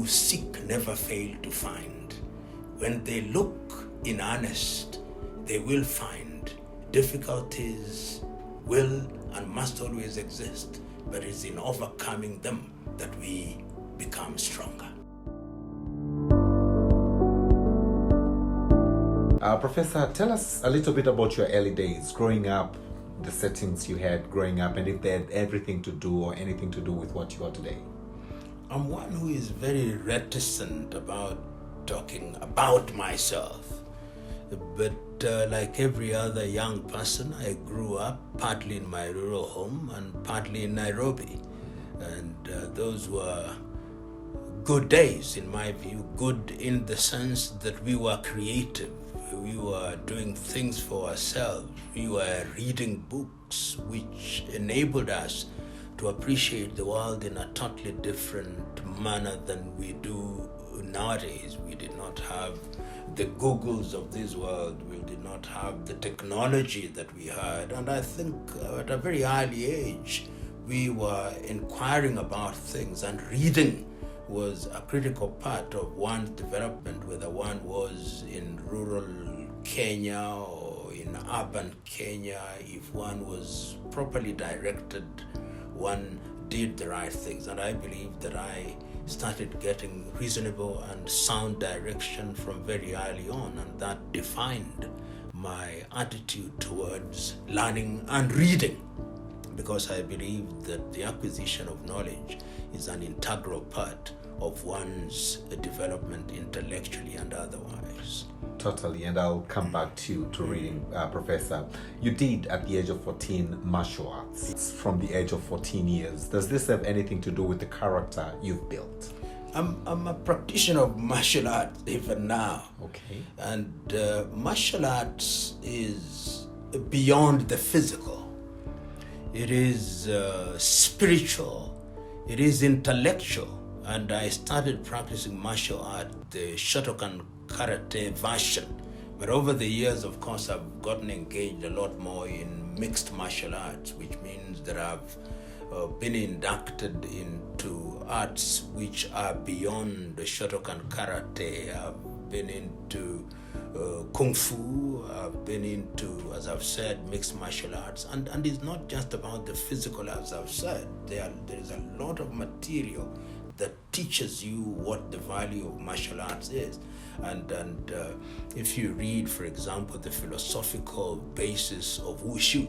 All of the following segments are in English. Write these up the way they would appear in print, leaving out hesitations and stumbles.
who seek never fail to find. When they look in earnest, they will find. Difficulties will and must always exist, but it's in overcoming them that we become stronger. Professor, tell us a little bit about your early days growing up, the settings you had growing up, and if they had everything to do or anything to do with what you are today. I'm one who is very reticent about talking about myself. But like every other young person, I grew up partly in my rural home and partly in Nairobi. And those were good days, in my view, good in the sense that we were creative. We were doing things for ourselves. We were reading books which enabled us to appreciate the world in a totally different manner than we do nowadays. We did not have the Googles of this world. We did not have the technology that we had. And I think at a very early age, we were inquiring about things, and reading was a critical part of one's development, whether one was in rural Kenya or in urban Kenya. If one was properly directed, one did the right things. And I believe that I started getting reasonable and sound direction from very early on, and that defined my attitude towards learning and reading, because I believe that the acquisition of knowledge is an integral part of one's development intellectually and otherwise. Totally, and I'll come back to reading, Professor. You did, at the age of 14, martial arts. It's from the age of 14 years. Does this have anything to do with the character you've built? I'm a practitioner of martial arts even now. Okay. And martial arts is beyond the physical. It is spiritual. It is intellectual. And I started practicing martial art, the Shotokan karate version. But over the years, of course, I've gotten engaged a lot more in mixed martial arts, which means that I've been inducted into arts which are beyond the Shotokan karate. I've been into kung fu. I've been into, as I've said, mixed martial arts. And it's not just about the physical, as I've said. There is a lot of material that teaches you what the value of martial arts is. And if you read, for example, the philosophical basis of Wushu,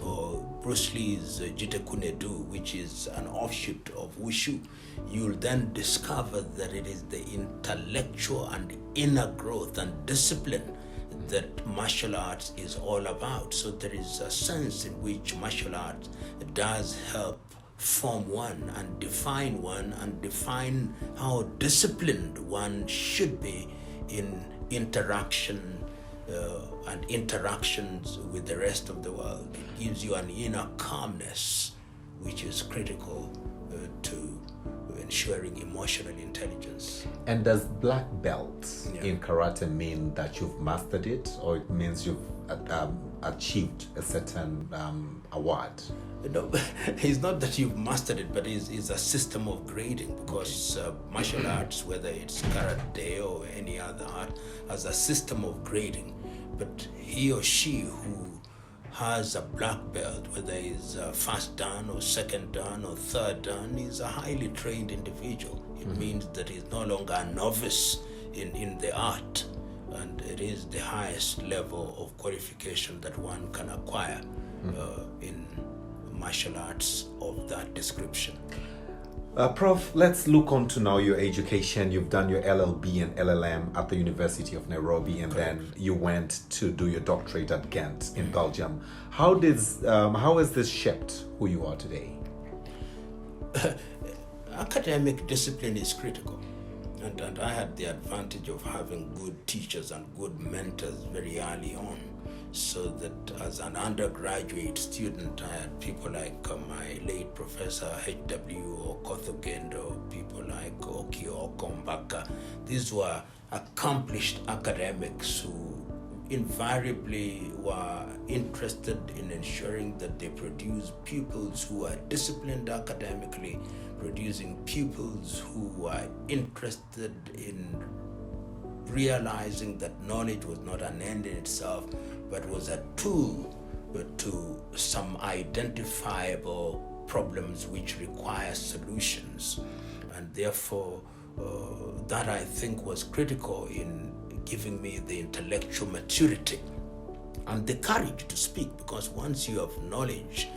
or Bruce Lee's Jite Kune-Do, which is an offshoot of Wushu, you'll then discover that it is the intellectual and inner growth and discipline that martial arts is all about. So there is a sense in which martial arts does help form one and define how disciplined one should be in interaction and interactions with the rest of the world. It gives you an inner calmness, which is critical to ensuring emotional intelligence. And does black belt in karate mean that you've mastered it, or it means you've achieved a certain award? No, it's not that you've mastered it, but it's a system of grading, because martial arts, whether it's karate or any other art, has a system of grading. But he or she who has a black belt, whether it's first dan or second dan or third dan, is a highly trained individual. It means that he's no longer a novice in the art, and it is the highest level of qualification that one can acquire in martial arts of that description. Prof, let's look on to now your education. You've done your LLB and LLM at the University of Nairobi, and then you went to do your doctorate at Ghent in Belgium. How has this shaped who you are today? Academic discipline is critical. And I had the advantage of having good teachers and good mentors very early on, so that as an undergraduate student, I had people like my late Professor H.W. Okothogendo, people like Okio Okombaka. These were accomplished academics who invariably were interested in ensuring that they produce pupils who are disciplined academically, producing pupils who are interested in realizing that knowledge was not an end in itself, but was a tool to some identifiable problems which require solutions. And therefore, that I think was critical in giving me the intellectual maturity and the courage to speak, because once you have knowledge,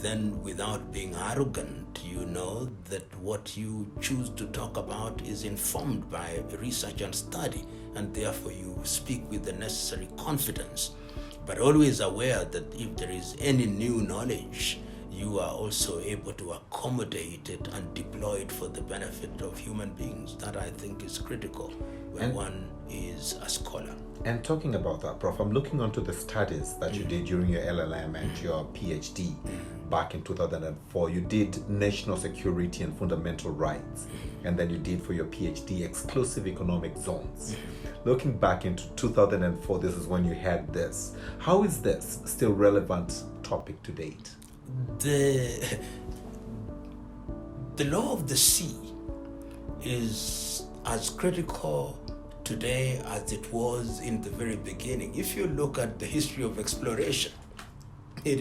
then without being arrogant, you know that what you choose to talk about is informed by research and study, and therefore you speak with the necessary confidence, but always aware that if there is any new knowledge, you are also able to accommodate it and deploy it for the benefit of human beings. That I think is critical when one is a scholar. And talking about that, Prof, I'm looking onto the studies that you did during your LLM and your PhD back in 2004. You did national security and fundamental rights, and then you did for your PhD exclusive economic zones. Looking back into 2004, this is when you had this. How is this still relevant topic to date? The law of the sea is as critical today as it was in the very beginning. If you look at the history of exploration, it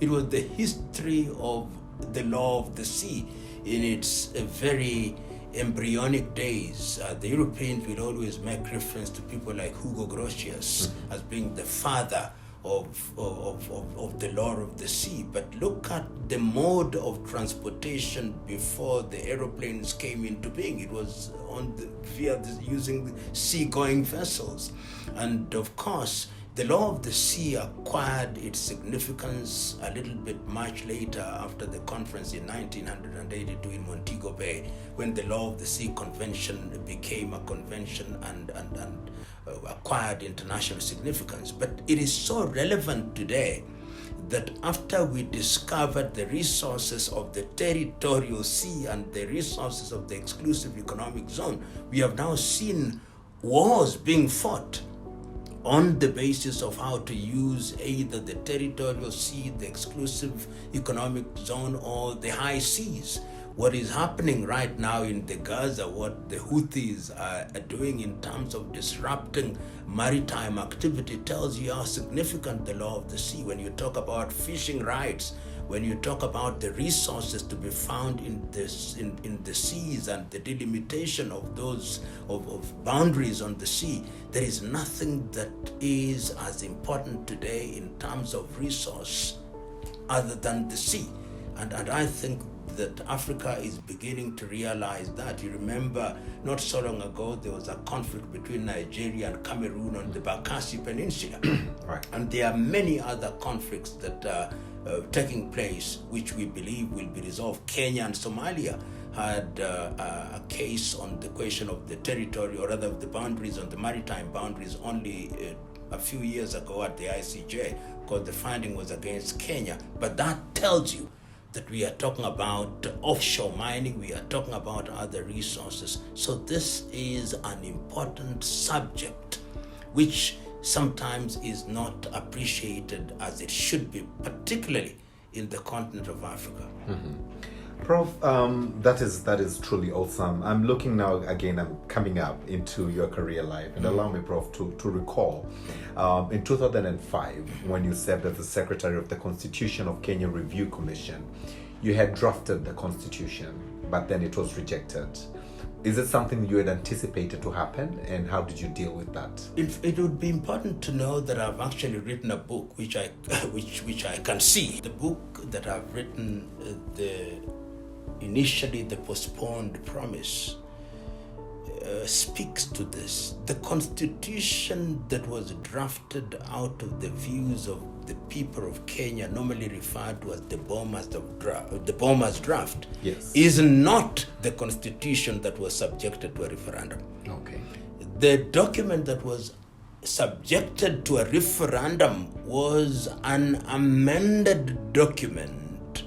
was the history of the law of the sea in its very embryonic days. The Europeans will always make reference to people like Hugo Grotius as being the father of the law of the sea. But look at the mode of transportation before the aeroplanes came into being. It was using sea-going vessels. And of course, the law of the sea acquired its significance a little bit much later after the conference in 1982 in Montego Bay, when the law of the sea convention became a convention and acquired international significance. But it is so relevant today that after we discovered the resources of the territorial sea and the resources of the exclusive economic zone, we have now seen wars being fought on the basis of how to use either the territorial sea, the exclusive economic zone, or the high seas. What is happening right now in the Gaza, what the Houthis are doing in terms of disrupting maritime activity, tells you how significant the law of the sea. When you talk about fishing rights, when you talk about the resources to be found in the seas and the delimitation of those of boundaries on the sea, there is nothing that is as important today in terms of resource other than the sea. And I think that Africa is beginning to realize that. You remember, not so long ago, there was a conflict between Nigeria and Cameroon on the Bakassi Peninsula. Right. And there are many other conflicts that are taking place, which we believe will be resolved. Kenya and Somalia had a case on the question of the territory, or rather the boundaries, on the maritime boundaries, only a few years ago at the ICJ, because the finding was against Kenya. But that tells you that we are talking about offshore mining, we are talking about other resources. So this is an important subject which sometimes is not appreciated as it should be, particularly in the continent of Africa. Prof, that is truly awesome. I'm looking now, again, I'm coming up into your career life, and allow me, Prof, to recall in 2005, when you served as the Secretary of the Constitution of Kenya Review Commission, you had drafted the Constitution, but then it was rejected. Is it something you had anticipated to happen, and how did you deal with that? It would be important to know that I've actually written a book which I can see. The book that I've written, initially the postponed promise, speaks to this. The Constitution that was drafted out of the views of the people of Kenya, normally referred to as the Boma's draft, yes, is not the Constitution that was subjected to a referendum. Okay. The document that was subjected to a referendum was an amended document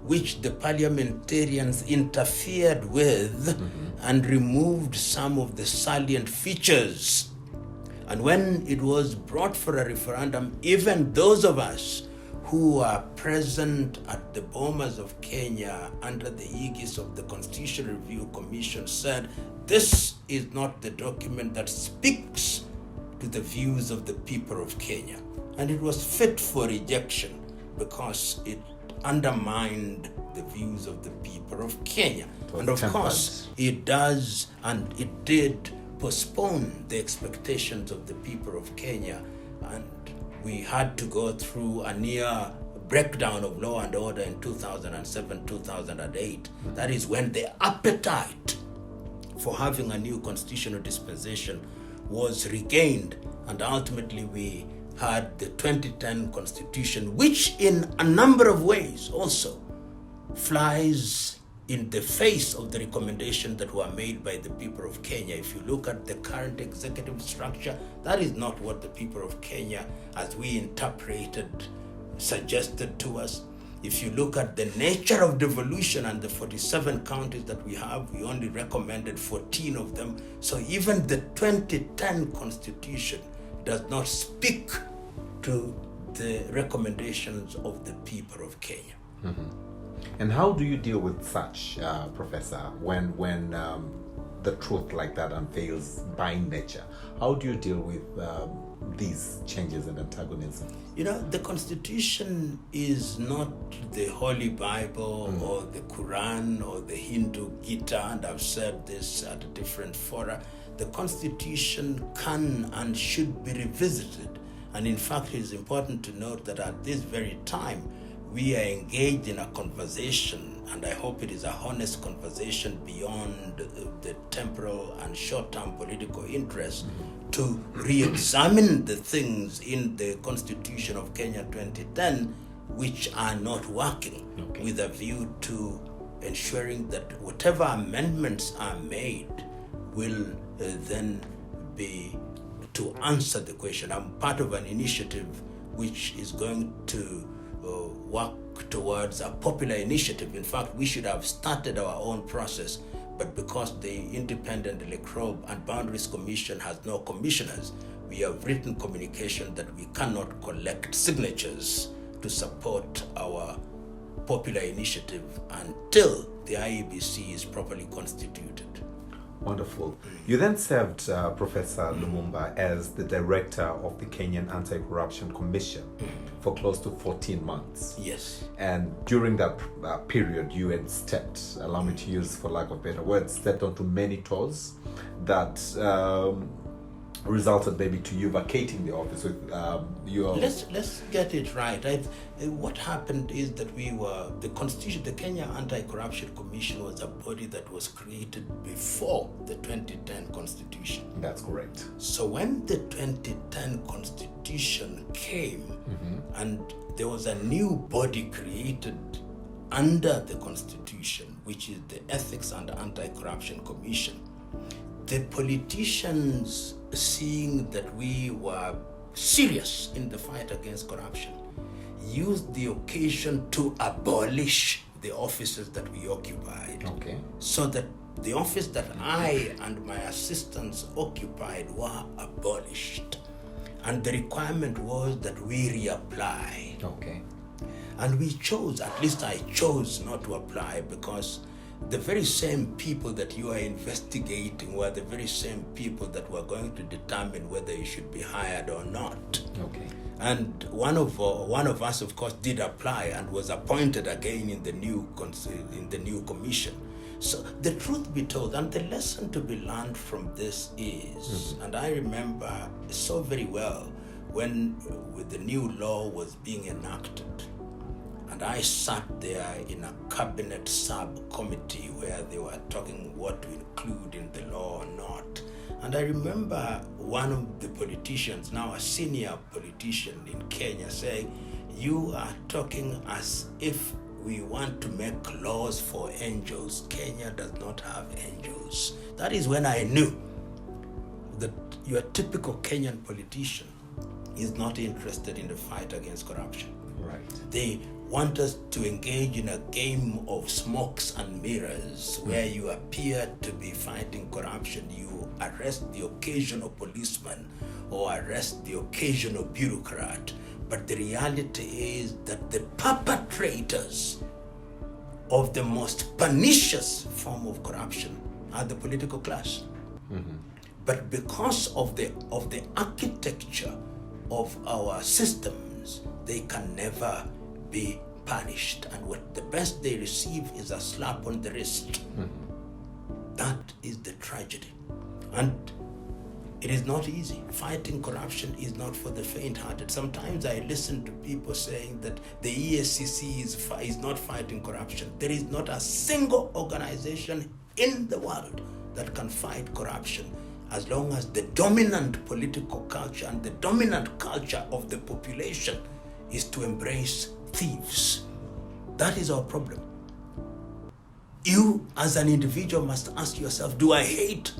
which the parliamentarians interfered with and removed some of the salient features And when it was brought for a referendum, even those of us who are present at the Bomas of Kenya under the aegis of the Constitution Review Commission said, this is not the document that speaks to the views of the people of Kenya. And it was fit for rejection because it undermined the views of the people of Kenya. And of course, it does and it did postpone the expectations of the people of Kenya. And we had to go through a near breakdown of law and order in 2007, 2008. That is when the appetite for having a new constitutional dispensation was regained, and ultimately we had the 2010 constitution, which in a number of ways also flies in the face of the recommendations that were made by the people of Kenya. If you look at the current executive structure, that is not what the people of Kenya, as we interpreted, suggested to us. If you look at the nature of devolution and the 47 counties that we have, we only recommended 14 of them. So even the 2010 constitution does not speak to the recommendations of the people of Kenya. Mm-hmm. And how do you deal with such, Professor, when the truth like that unveils by nature? How do you deal with these changes and antagonism? You know, the Constitution is not the Holy Bible or the Quran or the Hindu Gita, and I've said this at a different fora. The Constitution can and should be revisited. And in fact, it is important to note that at this very time, we are engaged in a conversation, and I hope it is a honest conversation beyond the temporal and short-term political interests, to re-examine the things in the Constitution of Kenya 2010 which are not working, with a view to ensuring that whatever amendments are made will then be to answer the question. I'm part of an initiative which is going to work towards a popular initiative. In fact, we should have started our own process, but because the Independent Electoral and Boundaries Commission has no commissioners, we have written communication that we cannot collect signatures to support our popular initiative until the IEBC is properly constituted. Wonderful. You then served Professor Lumumba as the director of the Kenyan AntiCorruption Commission for close to 14 months. Yes. And during that period, you had stepped, allow me to use for lack of better words, stepped onto many toes that resulted maybe to you vacating the office with your... Let's get it right. What happened is that the Constitution, the Kenya Anti-Corruption Commission was a body that was created before the 2010 Constitution. That's correct. So when the 2010 Constitution came, and there was a new body created under the Constitution, which is the Ethics and Anti-Corruption Commission, the politicians, seeing that we were serious in the fight against corruption, used the occasion to abolish the offices that we occupied. Okay. So that the office that I and my assistants occupied were abolished. And the requirement was that we reapply. Okay. And we chose, at least I chose not to apply, because the very same people that you are investigating were the very same people that were going to determine whether you should be hired or not. Okay. And one of us, of course, did apply and was appointed again in the new commission. So the truth be told, and the lesson to be learned from this is, and I remember so very well when the new law was being enacted, and I sat there in a cabinet subcommittee where they were talking what to include in the law or not. And I remember one of the politicians, now a senior politician in Kenya, saying, "You are talking as if we want to make laws for angels. Kenya does not have angels." That is when I knew that your typical Kenyan politician is not interested in the fight against corruption. Right. They want us to engage in a game of smokes and mirrors where you appear to be fighting corruption. You arrest the occasional policeman or arrest the occasional bureaucrat. But the reality is that the perpetrators of the most pernicious form of corruption are the political class. But because of the architecture of our systems, they can never be punished, and what the best they receive is a slap on the wrist. That is the tragedy, and it is not easy. Fighting corruption is not for the faint-hearted. Sometimes I listen to people saying that the EACC is not fighting corruption. There is not a single organization in the world that can fight corruption as long as the dominant political culture and the dominant culture of the population is to embrace thieves. That is our problem. You as an individual must ask yourself, do I hate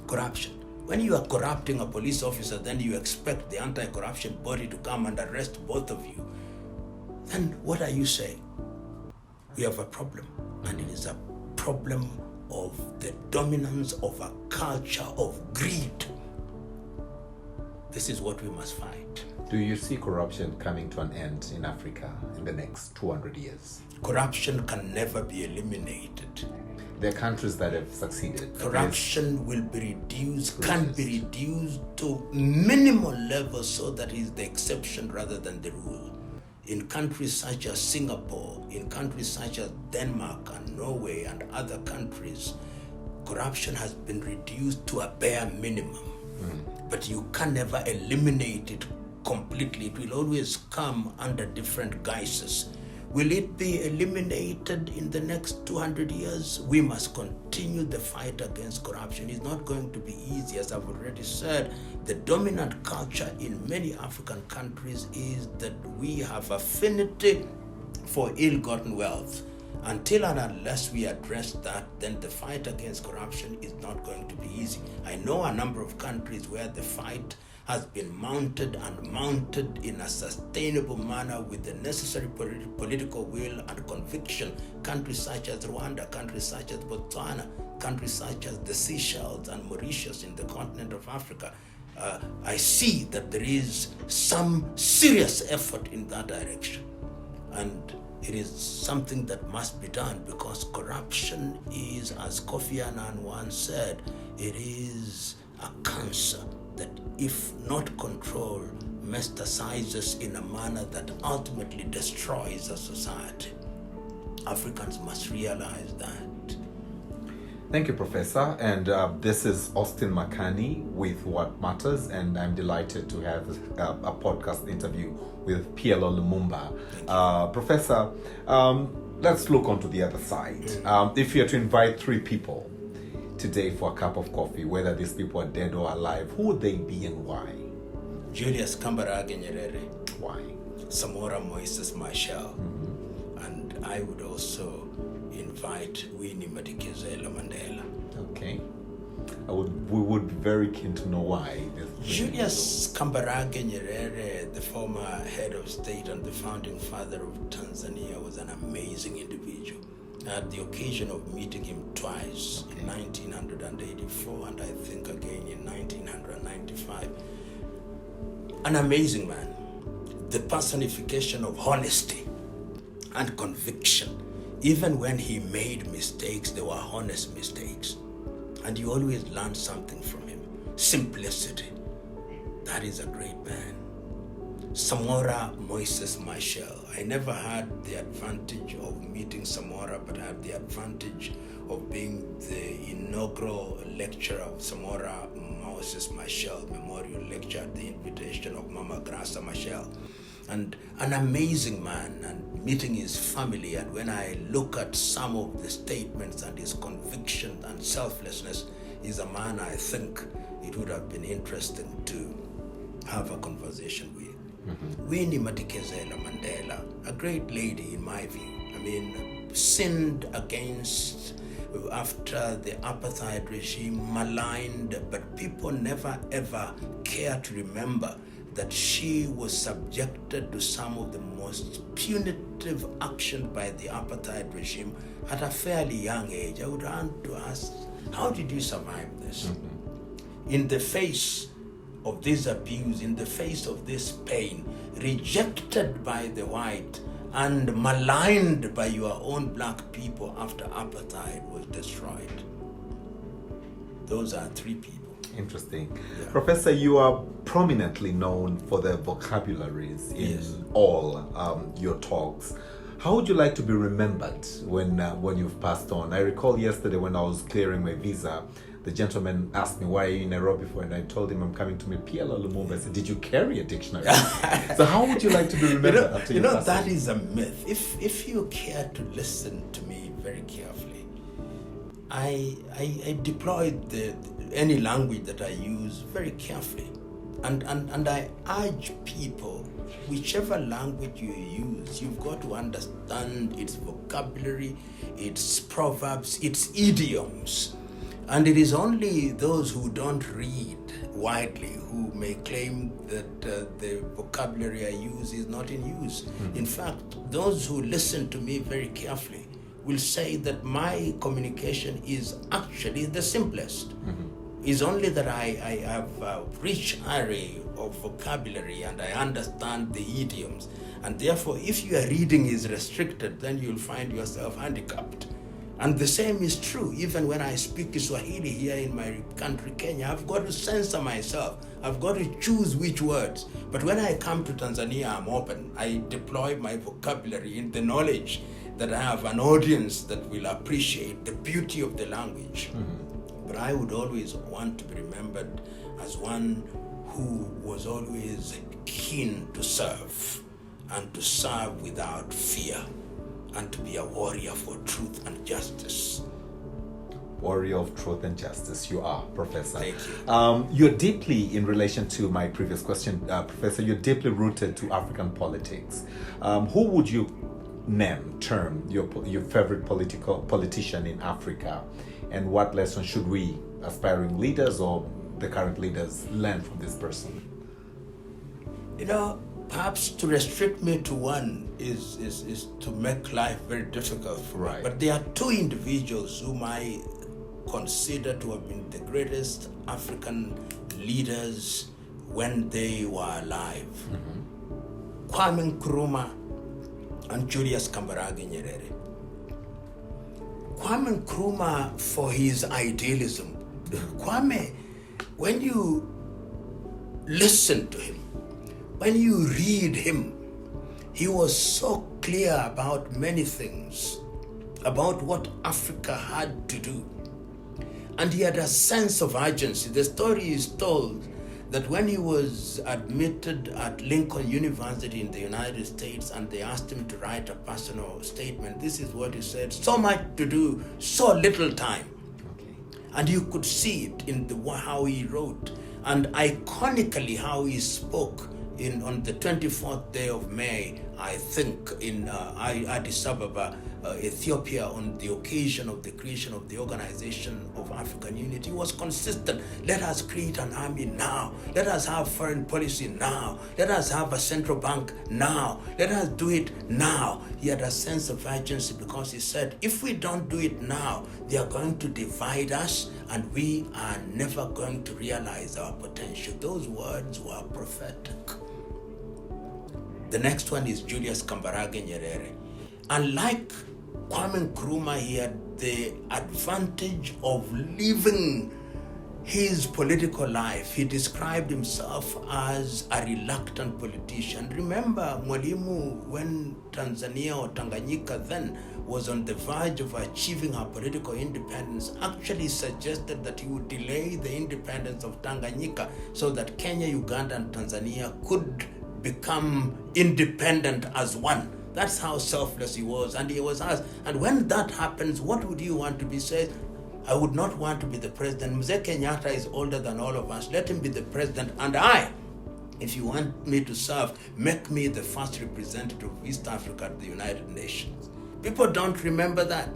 corruption? When you are corrupting a police officer, then you expect the anti-corruption body to come and arrest both of you. Then what are you saying? We have a problem, and it is a problem of the dominance of a culture of greed. This is what we must fight. Do you see corruption coming to an end in Africa in the next 200 years? Corruption can never be eliminated. There are countries that have succeeded. Corruption will be reduced, can be reduced to minimal levels so that it is the exception rather than the rule. In countries such as Singapore, in countries such as Denmark and Norway and other countries, corruption has been reduced to a bare minimum. But you can never eliminate it completely. It will always come under different guises. Will it be eliminated in the next 200 years? We must continue the fight against corruption. It's not going to be easy. As I've already said, the dominant culture in many African countries is that we have affinity for ill-gotten wealth. Until and unless we address that, then the fight against corruption is not going to be easy. I know a number of countries where the fight has been mounted in a sustainable manner with the necessary political will and conviction. Countries such as Rwanda, countries such as Botswana, countries such as the Seychelles and Mauritius in the continent of Africa. I see that there is some serious effort in that direction. And it is something that must be done, because corruption is, as Kofi Annan once said, it is a cancer that, if not controlled, metastasizes in a manner that ultimately destroys a society. Africans must realize that. Thank you, Professor. And this is Austin Makani with What Matters, and I'm delighted to have a podcast interview with PLO Lumumba. Professor, let's look onto the other side. If you had to invite 3 people today for a cup of coffee, whether these people are dead or alive, who would they be and why? Julius Kambarage Nyerere. Why? Samora Moises Machel. And I would also invite Winnie Madikizela Mandela. Okay. We would be very keen to know why. Julius Kambarage Nyerere, the former head of state and the founding father of Tanzania, was an amazing individual. I had the occasion of meeting him twice, in 1984 and I think again in 1995. An amazing man, the personification of honesty and conviction. Even when he made mistakes, they were honest mistakes. And you always learn something from him. Simplicity. That is a great man. Samora Moises Machel. I never had the advantage of meeting Samora, but I had the advantage of being the inaugural lecturer of Samora Moises Machel Memorial Lecture at the invitation of Mama Grasa Machel. And an amazing man, and meeting his family. And when I look at some of the statements and his conviction and selflessness, he's a man I think it would have been interesting to have a conversation with. Winnie Madikizela Mandela, a great lady in my view. I mean, sinned against after the apartheid regime, maligned, but people never ever care to remember that she was subjected to some of the most punitive action by the apartheid regime at a fairly young age. I would want to ask, how did you survive this? in the face of this abuse, in the face of this pain, rejected by the white and maligned by your own black people after apartheid was destroyed. Those are three people. Interesting. Yeah. Professor, you are prominently known for the vocabularies in Yes. all your talks. How would you like to be remembered when you've passed on? I recall yesterday when I was clearing my visa, the gentleman asked me, why are you in Nairobi for? And I told him I'm coming to meet PLO Lumumba. I said, did you carry a dictionary? So how would you like to be remembered after you pass that on? is a myth. If you care to listen to me very carefully, I deployed any language that I use very carefully. And I urge people, whichever language you use, you've got to understand its vocabulary, its proverbs, its idioms. And it is only those who don't read widely who may claim that the vocabulary I use is not in use. Mm-hmm. In fact, those who listen to me very carefully will say that my communication is actually the simplest. Mm-hmm. It's only that I have a rich array of vocabulary and I understand the idioms. And therefore, if your reading is restricted, then you'll find yourself handicapped. And the same is true even when I speak Swahili here in my country, Kenya. I've got to censor myself. I've got to choose which words. But when I come to Tanzania, I'm open. I deploy my vocabulary in the knowledge that I have an audience that will appreciate the beauty of the language. Mm-hmm. But I would always want to be remembered as one who was always keen to serve and to serve without fear, and to be a warrior for truth and justice. Warrior of truth and justice, you are, Professor. Thank you. You're deeply, in relation to my previous question, Professor, you're deeply rooted to African politics. Who would you term your favorite politician in Africa, and what lessons should we, aspiring leaders or the current leaders, learn from this person? Perhaps to restrict me to one is to make life very difficult for me. But there are two individuals whom I consider to have been the greatest African leaders when they were alive. Mm-hmm. Kwame Nkrumah and Julius Kambarage Nyerere. Kwame Nkrumah, for his idealism. Kwame, when you listen to him, when you read him, he was so clear about many things, about what Africa had to do. And he had a sense of urgency. The story is told that when he was admitted at Lincoln University in the United States and they asked him to write a personal statement, this is what he said: so much to do, so little time. Okay. And you could see it in how he wrote, and iconically how he spoke on the 24th day of May, I think, in Addis Ababa, Ethiopia, on the occasion of the creation of the Organization of African Unity. He was consistent. Let us create an army now. Let us have foreign policy now. Let us have a central bank now. Let us do it now. He had a sense of urgency because he said, if we don't do it now, they are going to divide us and we are never going to realize our potential. Those words were prophetic. The next one is Julius Kambarage Nyerere. Unlike Kwame Nkrumah, he had the advantage of living his political life. He described himself as a reluctant politician. Remember, Mwalimu, when Tanzania or Tanganyika then was on the verge of achieving her political independence, actually suggested that he would delay the independence of Tanganyika so that Kenya, Uganda, and Tanzania could become independent as one. That's how selfless he was. And he was asked, and when that happens, what would you want to be? Said, I would not want to be the president. Mzee Kenyatta is older than all of us. Let him be the president. And I, if you want me to serve, make me the first representative of East Africa at the United Nations. People don't remember that.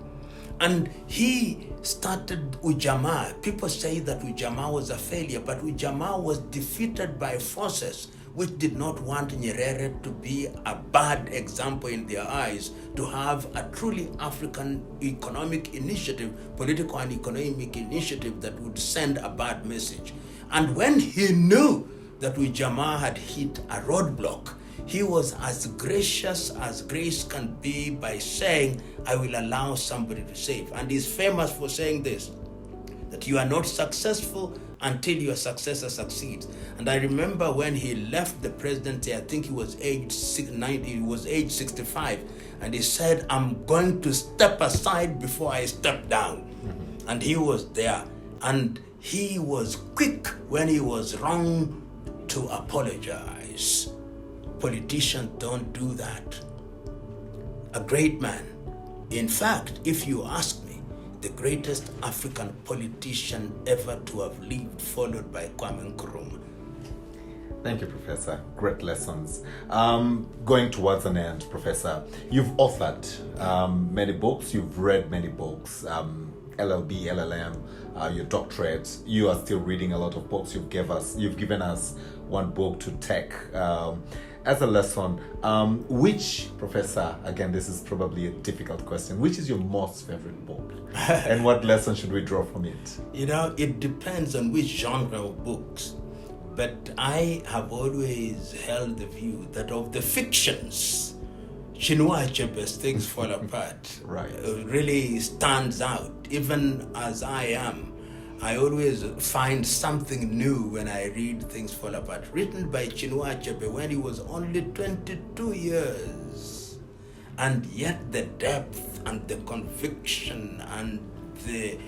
And he started Ujamaa. People say that Ujamaa was a failure, but Ujamaa was defeated by forces which did not want Nyerere to be a bad example in their eyes, to have a truly African economic initiative, political and economic initiative that would send a bad message. And when he knew that Ujamaa had hit a roadblock, he was as gracious as grace can be by saying, I will allow somebody to save. And he's famous for saying this, that you are not successful until your successor succeeds. And I remember when he left the presidency, I think he was age 65, and he said, I'm going to step aside before I step down. Mm-hmm. And he was there. And he was quick when he was wrong to apologize. Politicians don't do that. A great man. In fact, if you ask me, the greatest African politician ever to have lived, followed by Kwame Nkrumah. Thank you, Professor. Great lessons. Going towards an end, Professor, you've authored many books, you've read many books, LLB, LLM, your doctorate. You are still reading a lot of books. You've given us one book to take. As a lesson, which, Professor, again, this is probably a difficult question, which is your most favorite book? And what lesson should we draw from it? It depends on which genre of books. But I have always held the view that of the fictions, Chinua Achebe's Things Fall Apart really stands out. Even as I am, I always find something new when I read Things Fall Apart, written by Chinua Achebe when he was only 22 years. And yet the depth and the conviction and the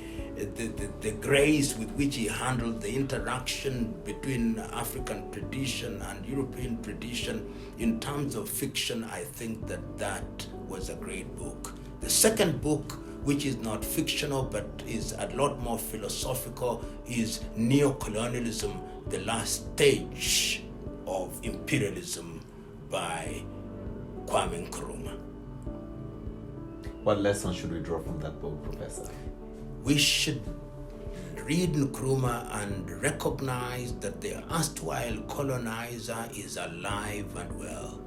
grace with which he handled the interaction between African tradition and European tradition in terms of fiction, I think that was a great book. The second book, which is not fictional but is a lot more philosophical, is Neocolonialism, the Last Stage of Imperialism by Kwame Nkrumah. What lesson should we draw from that book, Professor? We should read Nkrumah and recognize that the erstwhile colonizer is alive and well.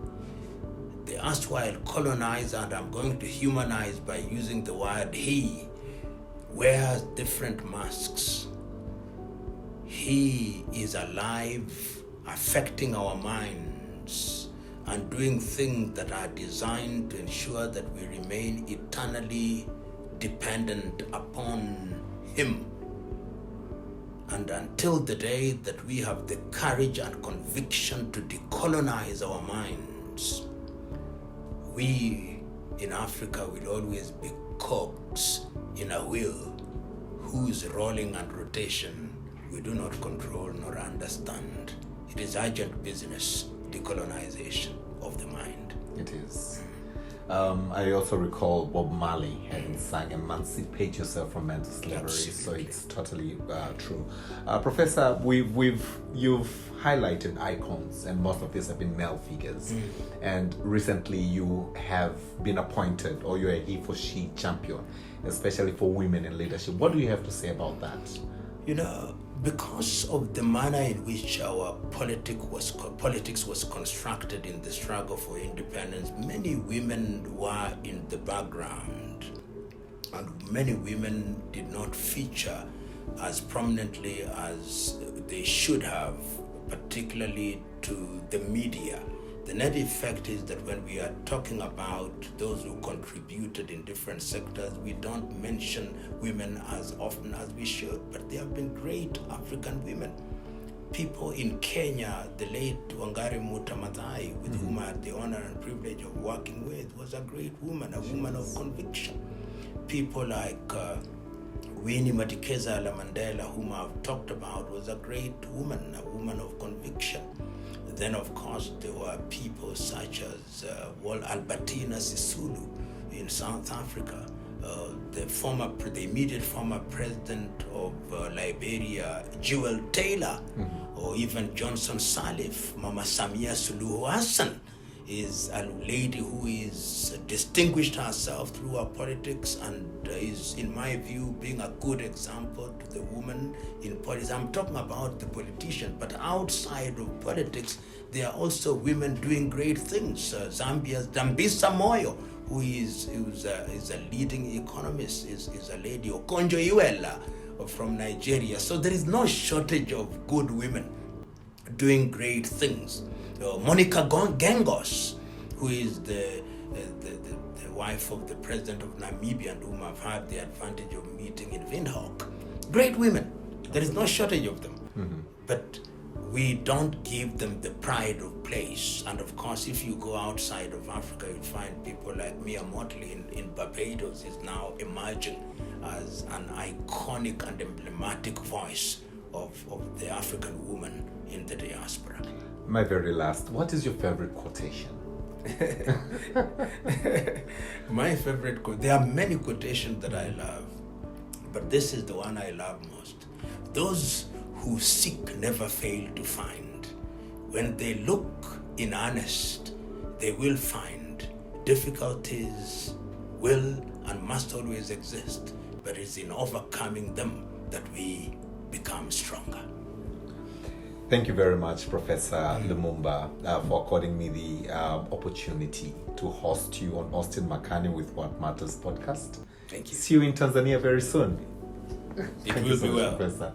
The erstwhile colonizer, and I'm going to humanize by using the word he, wears different masks. He is alive, affecting our minds and doing things that are designed to ensure that we remain eternally dependent upon him. And until the day that we have the courage and conviction to decolonize our minds, we in Africa will always be cogs in a wheel whose rolling and rotation we do not control nor understand. It is urgent business, decolonization of the mind. It is. I also recall Bob Marley having sang "Emancipate Yourself from Mental Slavery," Absolutely. So it's totally true. Professor, you've highlighted icons, and most of these have been male figures. And recently, you have been appointed, or you're a he for she champion, especially for women in leadership. What do you have to say about that? Because of the manner in which our politics was constructed in the struggle for independence, many women were in the background, and many women did not feature as prominently as they should have, particularly to the media. The net effect is that when we are talking about those who contributed in different sectors, we don't mention women as often as we should, but there have been great African women. People in Kenya, the late Wangari Maathai, with whom I had the honor and privilege of working with, was a great woman, a woman of conviction. People like Winnie Madikizela Mandela, whom I've talked about, was a great woman, a woman of conviction. Then, of course, there were people such as Albertina Sisulu in South Africa, the immediate former president of Liberia, Jewel Taylor, or even Johnson Sirleaf. Mama Samia Suluhu Hassan is a lady who is distinguished herself through her politics and is, in my view, being a good example to the woman in politics. I'm talking about the politician, but outside of politics, there are also women doing great things. Zambia's Dambisa Moyo, who is a leading economist, is a lady. Okonjo Iweala, from Nigeria. So there is no shortage of good women doing great things. Monica Gengos, who is the wife of the president of Namibia, and whom I've had the advantage of meeting in Windhoek. Great women. There is no shortage of them. Mm-hmm. But we don't give them the pride of place. And of course, if you go outside of Africa, you'll find people like Mia Motley in Barbados is now emerging as an iconic and emblematic voice of the African woman in the diaspora. My very last, what is your favorite quotation? My favorite quote, there are many quotations that I love, but this is the one I love most. Those who seek never fail to find. When they look in earnest, they will find. Difficulties will and must always exist, but it's in overcoming them that we become stronger. Thank you very much, Professor Lumumba, for according me the opportunity to host you on Austin Makani with What Matters podcast. Thank you. See you in Tanzania very soon. It will be well. Professor.